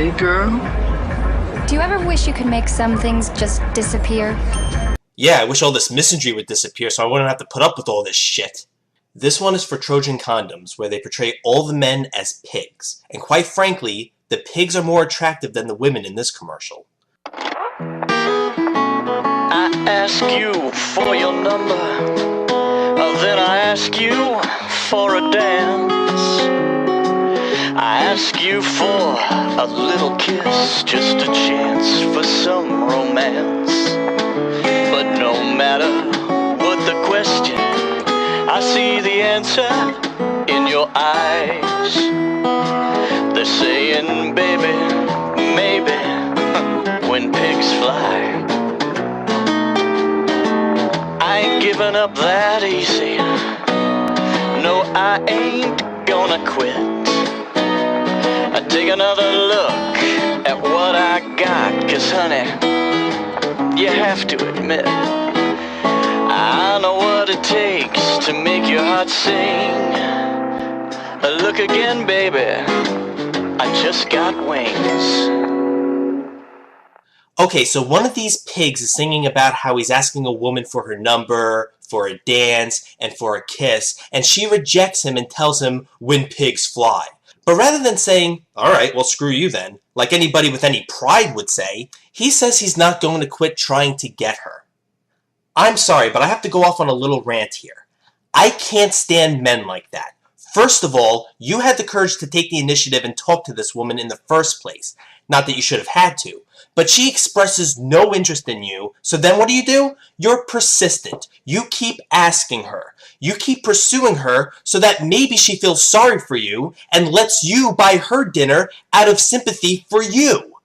big girl. Do you ever wish you could make some things just disappear? Yeah, I wish all this misandry would disappear so I wouldn't have to put up with all this shit. This one is for Trojan Condoms, where they portray all the men as pigs. And quite frankly, the pigs are more attractive than the women in this commercial. I ask you for your number, then I ask you for a dance. I ask you for a little kiss, just a chance for some romance. But no matter what the question, I see the answer in your eyes. They're saying, baby, maybe, when pigs fly. I ain't giving up that easy. No, I ain't gonna quit. I take another look at what I got, 'cause honey, you have to admit, I know what it takes to make your heart sing. Look again, baby, I just got wings. Okay, so one of these pigs is singing about how he's asking a woman for her number, for a dance, and for a kiss, and she rejects him and tells him, when pigs fly. But rather than saying, alright, well screw you then, like anybody with any pride would say, he says he's not going to quit trying to get her. I'm sorry, but I have to go off on a little rant here. I can't stand men like that. First of all, you had the courage to take the initiative and talk to this woman in the first place. Not that you should have had to. But she expresses no interest in you, so then what do? You're persistent. You keep asking her. You keep pursuing her so that maybe she feels sorry for you and lets you buy her dinner out of sympathy for you.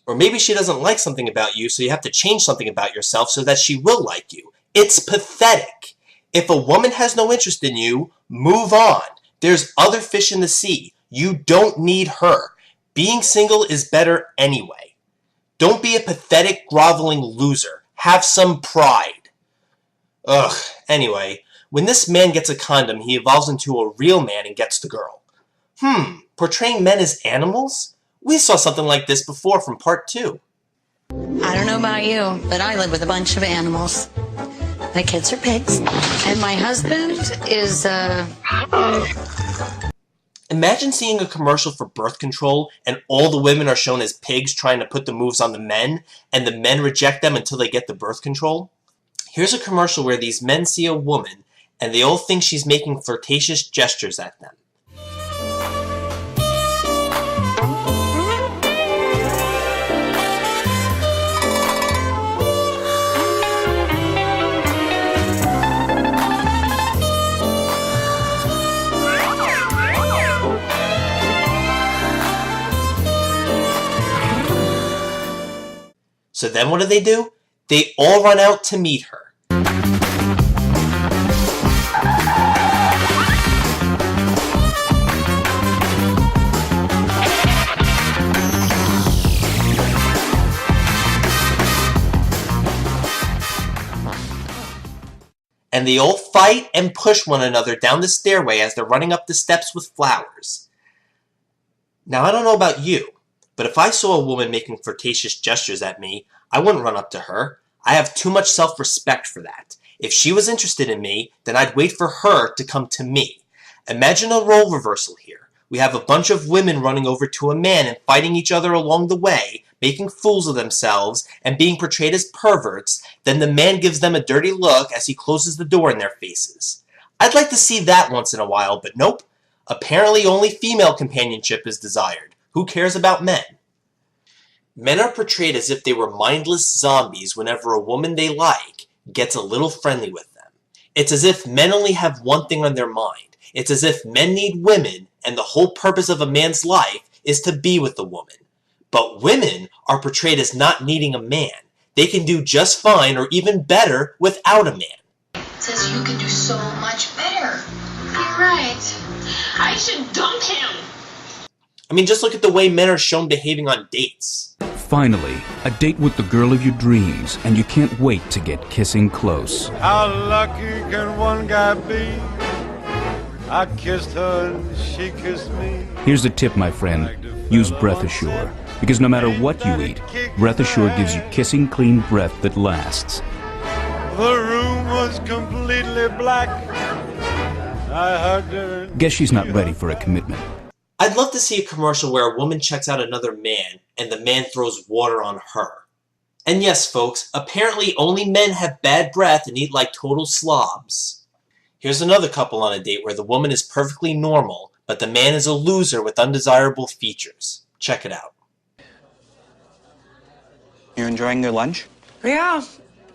Or maybe she doesn't like something about you, so you have to change something about yourself so that she will like you. It's pathetic. If a woman has no interest in you, move on. There's other fish in the sea. You don't need her. Being single is better anyway. Don't be a pathetic, groveling loser. Have some pride. Ugh, anyway, when this man gets a condom, he evolves into a real man and gets the girl. Portraying men as animals? We saw something like this before from part 2. I don't know about you, but I live with a bunch of animals. My kids are pigs, and my husband is, Imagine seeing a commercial for birth control and all the women are shown as pigs trying to put the moves on the men, and the men reject them until they get the birth control. Here's a commercial where these men see a woman and they all think she's making flirtatious gestures at them. So then what do? They all run out to meet her. And they all fight and push one another down the stairway as they're running up the steps with flowers. Now I don't know about you, but if I saw a woman making flirtatious gestures at me, I wouldn't run up to her. I have too much self-respect for that. If she was interested in me, then I'd wait for her to come to me. Imagine a role reversal here. We have a bunch of women running over to a man and fighting each other along the way, making fools of themselves, and being portrayed as perverts. Then the man gives them a dirty look as he closes the door in their faces. I'd like to see that once in a while, but nope. Apparently only female companionship is desired. Who cares about men? Men are portrayed as if they were mindless zombies whenever a woman they like gets a little friendly with them. It's as if men only have one thing on their mind. It's as if men need women, and the whole purpose of a man's life is to be with a woman. But women are portrayed as not needing a man. They can do just fine or even better without a man. It says you can do so much better. You're right. I should dump him. I mean, just look at the way men are shown behaving on dates. Finally, a date with the girl of your dreams, and you can't wait to get kissing close. How lucky can one guy be? I kissed her and she kissed me. Here's the tip, my friend. use Breath Assure. Because no matter what you eat, Breath Assure gives you kissing clean breath that lasts. The room was completely black. I hugged her. Guess she's not ready for a commitment. I'd love to see a commercial where a woman checks out another man and the man throws water on her. And yes, folks, apparently only men have bad breath and eat like total slobs. Here's another couple on a date where the woman is perfectly normal, but the man is a loser with undesirable features. Check it out. You enjoying your lunch? Yeah.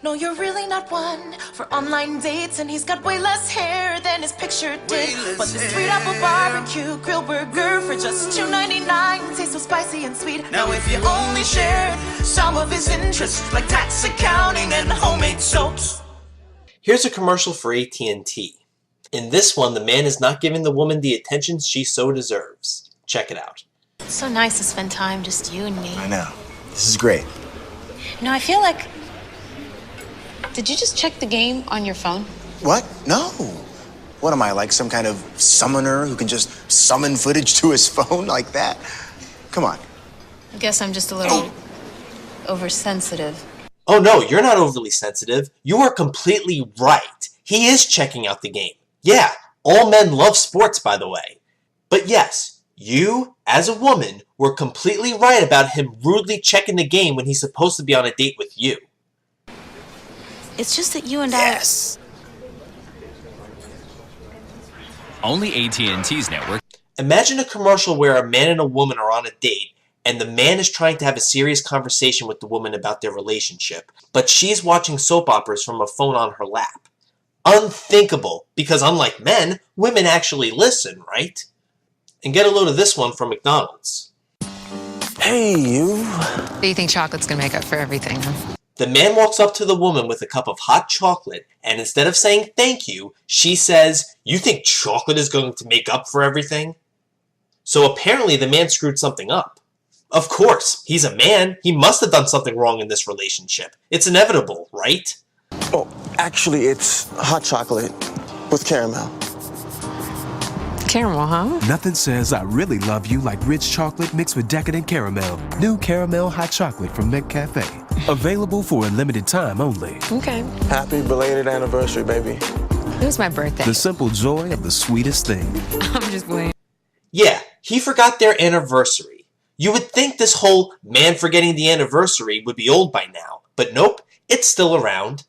No, you're really not one for online dates, and he's got way less hair than his picture did. But the sweet apple barbecue grill burger for just $2.99 tastes so spicy and sweet. Now if you only shared some of his interests, like tax, accounting, and homemade soaps. Here's a commercial for AT&T. In this one, the man is not giving the woman the attention she so deserves. Check it out. It's so nice to spend time just you and me. I know. This is great. You know, I feel like... Did you just check the game on your phone? What? No. What am I, like some kind of summoner who can just summon footage to his phone like that? Come on. I guess I'm just a little oversensitive. Oh no, you're not overly sensitive. You are completely right. He is checking out the game. Yeah, all men love sports, by the way. But yes, you, as a woman, were completely right about him rudely checking the game when he's supposed to be on a date with you. It's just that you and Yes. Only AT&T's network. Imagine a commercial where a man and a woman are on a date, and the man is trying to have a serious conversation with the woman about their relationship, but she's watching soap operas from a phone on her lap. Unthinkable, because unlike men, women actually listen, right? And get a load of this one from McDonald's. Hey, you. Do you think chocolate's gonna make up for everything, huh? The man walks up to the woman with a cup of hot chocolate, and instead of saying thank you, she says, "You think chocolate is going to make up for everything?" So apparently the man screwed something up. Of course, he's a man. He must have done something wrong in this relationship. It's inevitable, right? Oh, actually, it's hot chocolate with caramel. Caramel, huh? Nothing says I really love you like rich chocolate mixed with decadent caramel. New caramel hot chocolate from McCafe. Available for a limited time only. Okay. Happy belated anniversary, baby. It was my birthday. The simple joy of the sweetest thing. I'm just playing. Yeah, he forgot their anniversary. You would think this whole man forgetting the anniversary would be old by now, but nope, it's still around.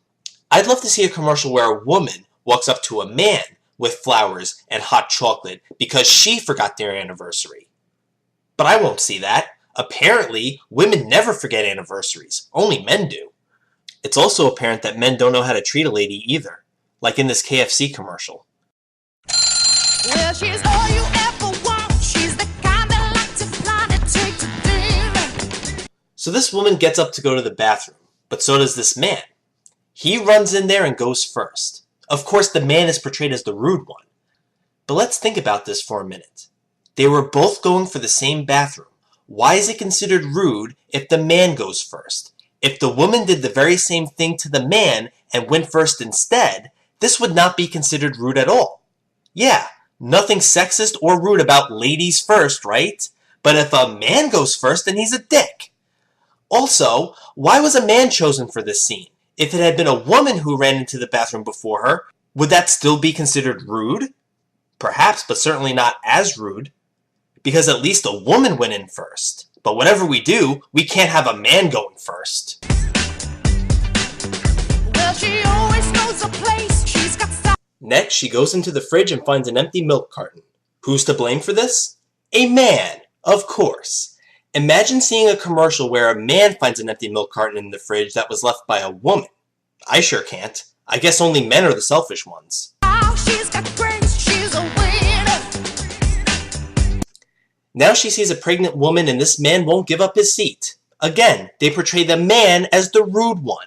I'd love to see a commercial where a woman walks up to a man with flowers and hot chocolate because she forgot their anniversary. But I won't see that. Apparently, women never forget anniversaries. Only men do. It's also apparent that men don't know how to treat a lady either, like in this KFC commercial. Well, she's all you ever want. She's the kind that likes to fly to take to dinner. So this woman gets up to go to the bathroom, but so does this man. He runs in there and goes first. Of course, the man is portrayed as the rude one. But let's think about this for a minute. They were both going for the same bathroom. Why is it considered rude if the man goes first? If the woman did the very same thing to the man and went first instead, this would not be considered rude at all. Yeah, nothing sexist or rude about ladies first, right? But if a man goes first, then he's a dick. Also, why was a man chosen for this scene? If it had been a woman who ran into the bathroom before her, would that still be considered rude? Perhaps, but certainly not as rude. Because at least a woman went in first. But whatever we do, we can't have a man going first. Well, she always knows a place. She's got style. Next, she goes into the fridge and finds an empty milk carton. Who's to blame for this? A man, of course. Imagine seeing a commercial where a man finds an empty milk carton in the fridge that was left by a woman. I sure can't. I guess only men are the selfish ones. She's got brains. She's a winner. Now she sees a pregnant woman and this man won't give up his seat. Again, they portray the man as the rude one.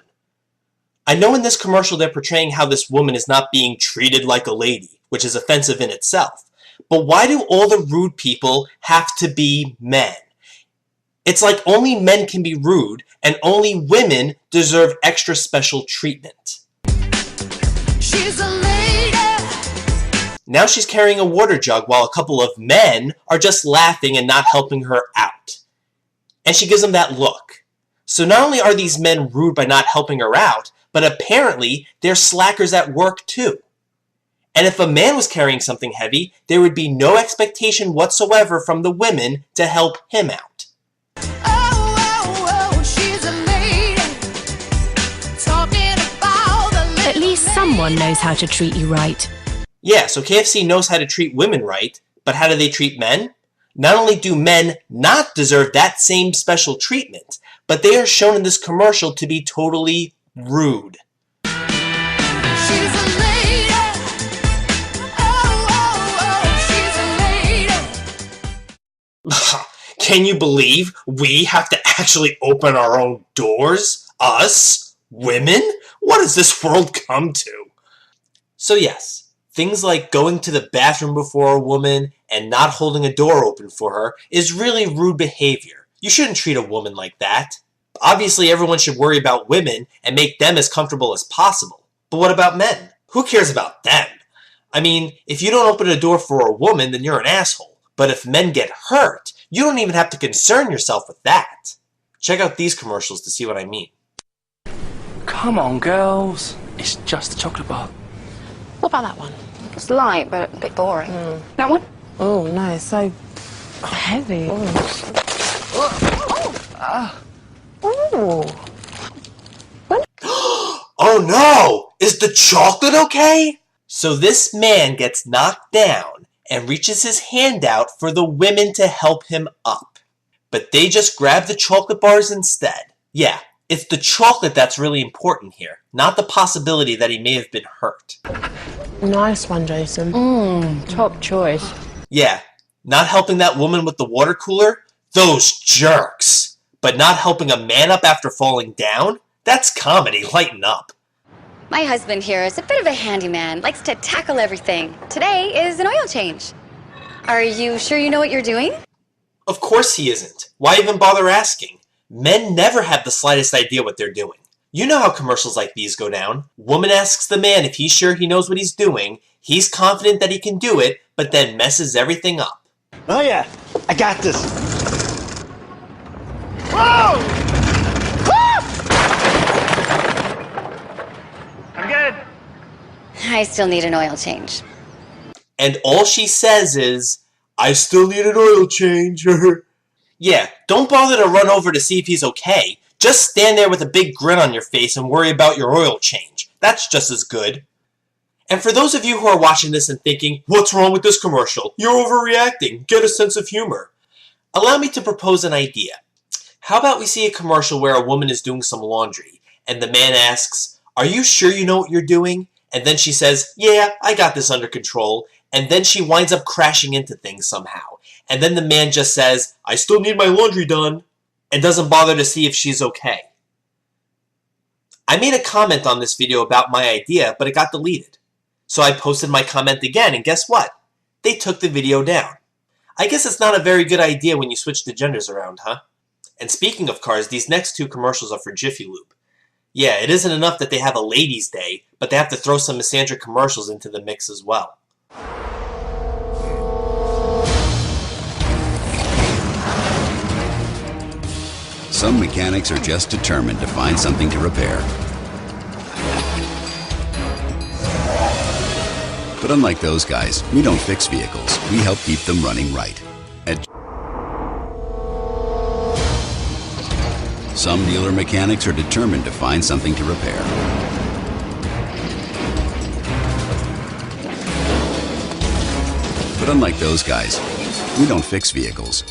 I know in this commercial they're portraying how this woman is not being treated like a lady, which is offensive in itself. But why do all the rude people have to be men? It's like only men can be rude, and only women deserve extra special treatment. She's a lady. Now she's carrying a water jug while a couple of men are just laughing and not helping her out. And she gives them that look. So not only are these men rude by not helping her out, but apparently they're slackers at work too. And if a man was carrying something heavy, there would be no expectation whatsoever from the women to help him out. At least someone knows how to treat you right. Yeah, so KFC knows how to treat women right, but how do they treat men? Not only do men not deserve that same special treatment, but they are shown in this commercial to be totally rude. Can you believe we have to actually open our own doors? Us? Women? What has this world come to? So yes, things like going to the bathroom before a woman and not holding a door open for her is really rude behavior. You shouldn't treat a woman like that. Obviously, everyone should worry about women and make them as comfortable as possible. But what about men? Who cares about them? I mean, if you don't open a door for a woman, then you're an asshole. But if men get hurt, you don't even have to concern yourself with that. Check out these commercials to see what I mean. Come on, girls. It's just a chocolate bar. What about that one? It's light, but a bit boring. That one? Oh, no, it's so heavy. Oh no! Is the chocolate okay? So this man gets knocked down and reaches his hand out for the women to help him up. But they just grab the chocolate bars instead. Yeah, it's the chocolate that's really important here, not the possibility that he may have been hurt. Nice one, Jason. Top choice. Yeah, not helping that woman with the water cooler? Those jerks! But not helping a man up after falling down? That's comedy, lighten up. My husband here is a bit of a handyman, likes to tackle everything. Today is an oil change. Are you sure you know what you're doing? Of course he isn't. Why even bother asking? Men never have the slightest idea what they're doing. You know how commercials like these go down. Woman asks the man if he's sure he knows what he's doing, he's confident that he can do it, but then messes everything up. Oh yeah, I got this. Whoa! I'm good. I still need an oil change. And all she says is, I still need an oil change. Yeah, don't bother to run over to see if he's okay. Just stand there with a big grin on your face and worry about your oil change. That's just as good. And for those of you who are watching this and thinking, what's wrong with this commercial? You're overreacting. Get a sense of humor. Allow me to propose an idea. How about we see a commercial where a woman is doing some laundry, and the man asks, are you sure you know what you're doing? And then she says, yeah, I got this under control. And then she winds up crashing into things somehow. And then the man just says, I still need my laundry done, and doesn't bother to see if she's okay. I made a comment on this video about my idea, but it got deleted. So I posted my comment again, and guess what? They took the video down. I guess it's not a very good idea when you switch the genders around, huh? And speaking of cars, these next two commercials are for Jiffy Lube. Yeah, it isn't enough that they have a ladies' day, but they have to throw some Misandry commercials into the mix as well. Some mechanics are just determined to find something to repair. But unlike those guys, we don't fix vehicles. We help keep them running right. Some dealer mechanics are determined to find something to repair. But unlike those guys, we don't fix vehicles.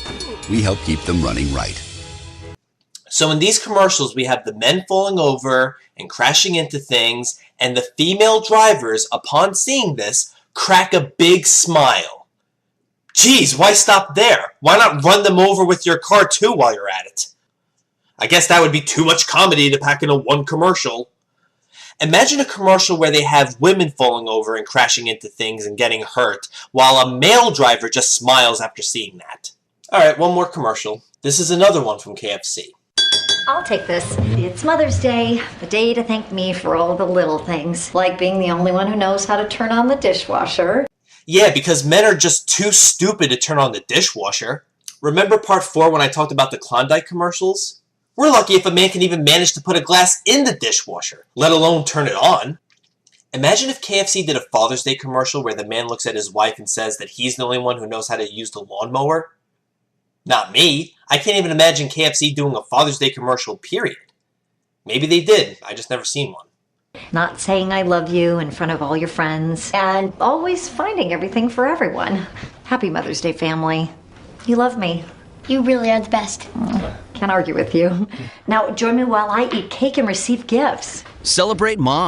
We help keep them running right. So in these commercials, we have the men falling over and crashing into things, and the female drivers, upon seeing this, crack a big smile. Geez, why stop there? Why not run them over with your car too while you're at it? I guess that would be too much comedy to pack into one commercial. Imagine a commercial where they have women falling over and crashing into things and getting hurt, while a male driver just smiles after seeing that. Alright, one more commercial. This is another one from KFC. I'll take this. It's Mother's Day, the day to thank me for all the little things, like being the only one who knows how to turn on the dishwasher. Yeah, because men are just too stupid to turn on the dishwasher. Remember part 4 when I talked about the Klondike commercials? We're lucky if a man can even manage to put a glass in the dishwasher, let alone turn it on. Imagine if KFC did a Father's Day commercial where the man looks at his wife and says that he's the only one who knows how to use the lawnmower. Not me. I can't even imagine KFC doing a Father's Day commercial, period. Maybe they did. I just never seen one. Not saying I love you in front of all your friends, and always finding everything for everyone. Happy Mother's Day, family. You love me. You really are the best. Can't argue with you. Now, join me while I eat cake and receive gifts. Celebrate Mom.